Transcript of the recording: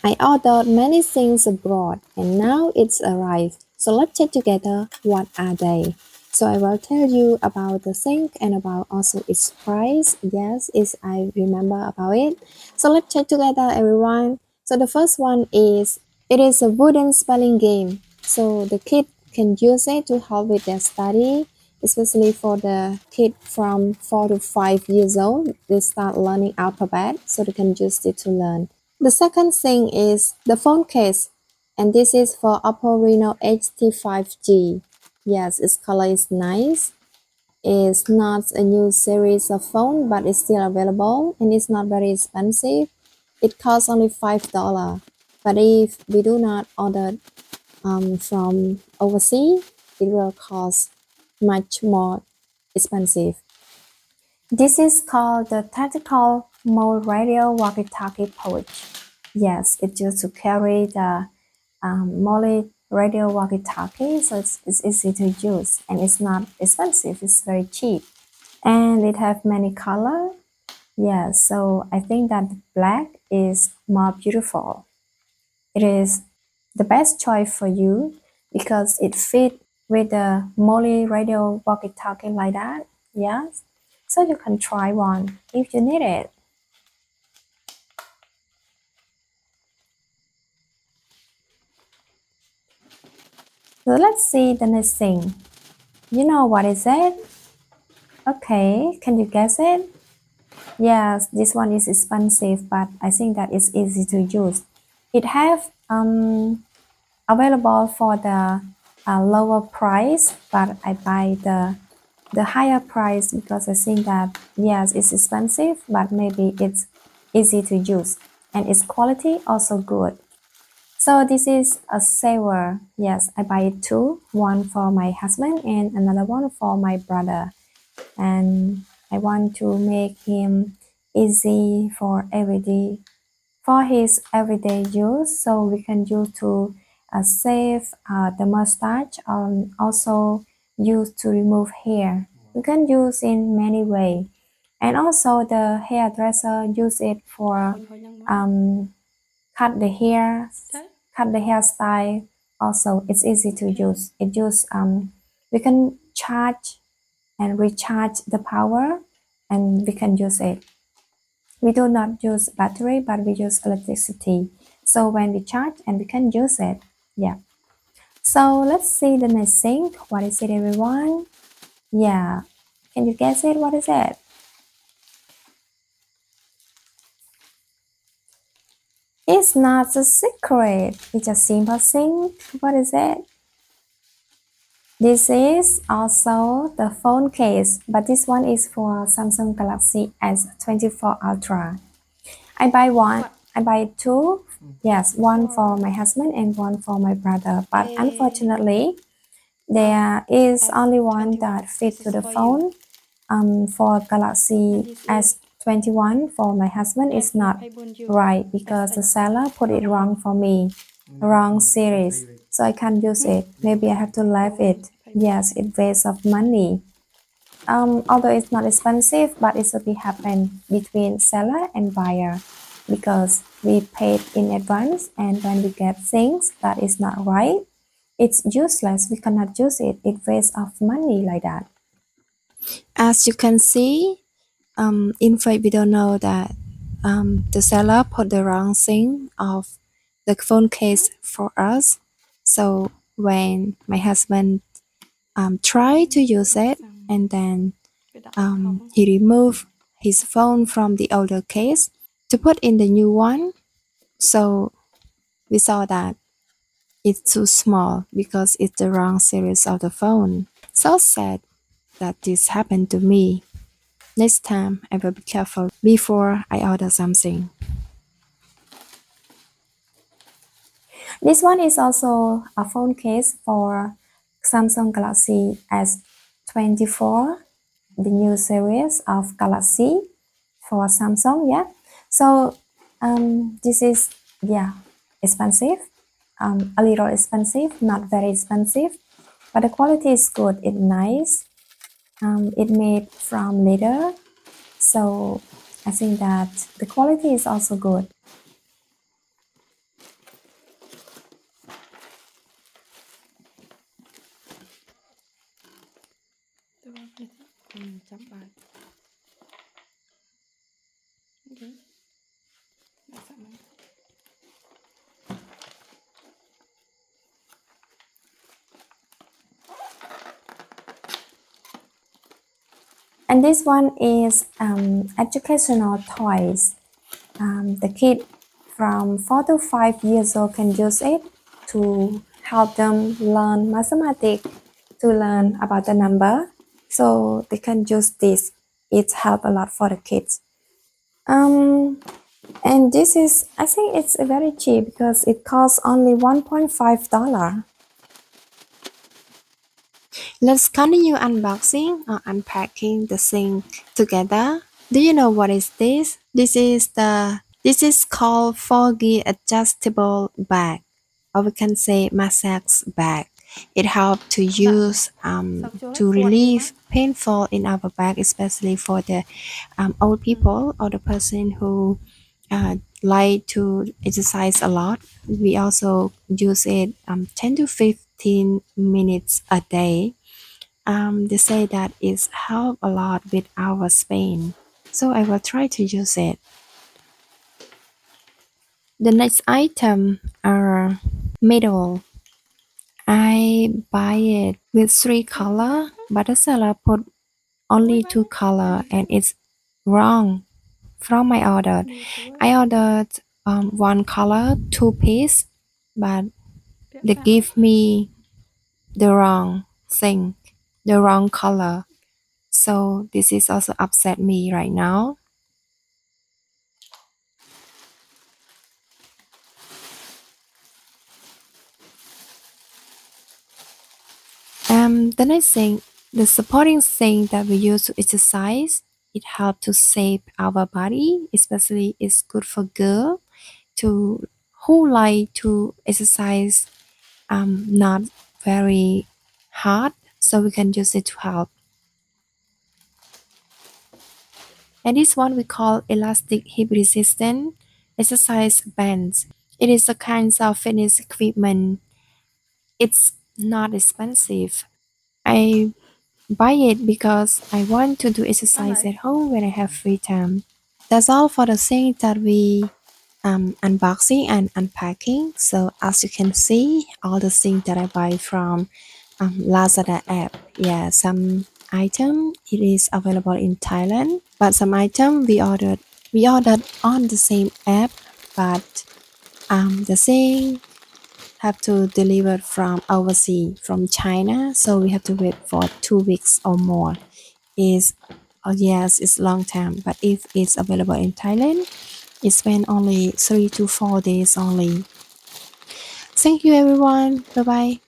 I ordered many things abroad and now it's arrived. So let's check together what are they. So I will tell you about the thing and about also its price. Yes, is I remember about it. So let's check together everyone. So the first one is it is a wooden spelling game. So the kid can use it to help with their study, especially for the kid from 4 to 5 years old. They start learning alphabet, so they can use it to learn. The second thing is the phone case, and this is for Oppo Reno HT5G. Yes, its color is nice. It's not a new series of phone, but it's still available and it's not very expensive. It costs only $5. But if we do not order from overseas, it will cost much more expensive. This is called the tactical mode radio walkie-talkie pouch. Yes, it's used to carry the Molly radio walkie-talkie, so it's easy to use and it's not expensive. It's very cheap, and it have many color. Yes, so I think that black is more beautiful. It is the best choice for you because it fit with the Molly radio walkie-talkie like that. Yes, so you can try one if you need it. So let's see the next thing. You know what is it? Okay, can you guess it? Yes, this one is expensive, but I think that it's easy to use. It have available for the lower price, but I buy the higher price because I think that yes, it's expensive, but maybe it's easy to use and its quality also good. So this is a saver. Yes, I buy it two, one for my husband and another one for my brother. And I want to make him easy for his everyday use. So we can use to save the mustache and also use to remove hair. We can use in many ways. And also the hairdresser use it for um, cut the hair, cut the hairstyle. Also, it's easy to use. We can charge and recharge the power, and we can use it. We do not use battery, but we use electricity. So when we charge and we can use it. Yeah. So let's see the next thing. What is it, everyone? Yeah. Can you guess it? What is it? It's not a secret. It's a simple thing. What is it? This is also the phone case, but this one is for Samsung Galaxy S24 Ultra. I buy one. I buy two. Yes, one for my husband and one for my brother. But unfortunately, there is only one that fit to the phone. For Galaxy S21 for my husband is not right because the seller put it wrong for me, wrong series. So I can't use it. Maybe I have to leave it. Yes, it waste of money. Although it's not expensive, but it should be happen between seller and buyer because we paid in advance, and when we get things that is not right, it's useless. We cannot use it. It wastes of money like that. As you can see, in fact, we don't know that the seller put the wrong thing of the phone case for us. So when my husband tried to use it, and then he removed his phone from the older case to put in the new one. So we saw that it's too small because it's the wrong series of the phone. So sad that this happened to me. Next time I will be careful before I order something. This one is also a phone case for Samsung Galaxy S24, the new series of Galaxy for Samsung. Yeah, so this is expensive, a little expensive, not very expensive, but the quality is good. It's nice. It made from leather, so I think that the quality is also good. chấm bài. Okay. That's it. And this one is educational toys. The kid from 4 to 5 years old can use it to help them learn mathematics, to learn about the number. So they can use this. It helps a lot for the kids. And this is, I think it's very cheap because it costs only $1.5. Let's continue unboxing or unpacking the sink together. Do you know what is this? This is called foggy adjustable bag, or we can say massage bag. It helps to use to relieve painful in our back, especially for the old people or the person who like to exercise a lot. We also use it 10 to 15 minutes a day. They say that it's help a lot with our pain. So I will try to use it. The next item are medal. I buy it with 3 color, but the seller put only 2 color and it's wrong from my order. I ordered 1 color, 2 piece, but they give me the wrong thing, the wrong color. So this is also upset me right now. The next thing, the supporting thing that we use to exercise, it helps to shape our body, especially it's good for girl to who like to exercise not very hard, so we can use it to help. And this one we call elastic hip resistant exercise bands. It is a kind of fitness equipment. It's not expensive. I buy it because I want to do exercise at home when I have free time. That's all for the things that we unboxing and unpacking. So as you can see, all the things that I buy from Lazada app. Yeah, some item it is available in Thailand, but some item we ordered on the same app, but the thing have to deliver from overseas from China, so we have to wait for 2 weeks or more. Is yes, it's long time, but if it's available in Thailand, it spend only 3 to 4 days only. Thank you everyone. Bye bye.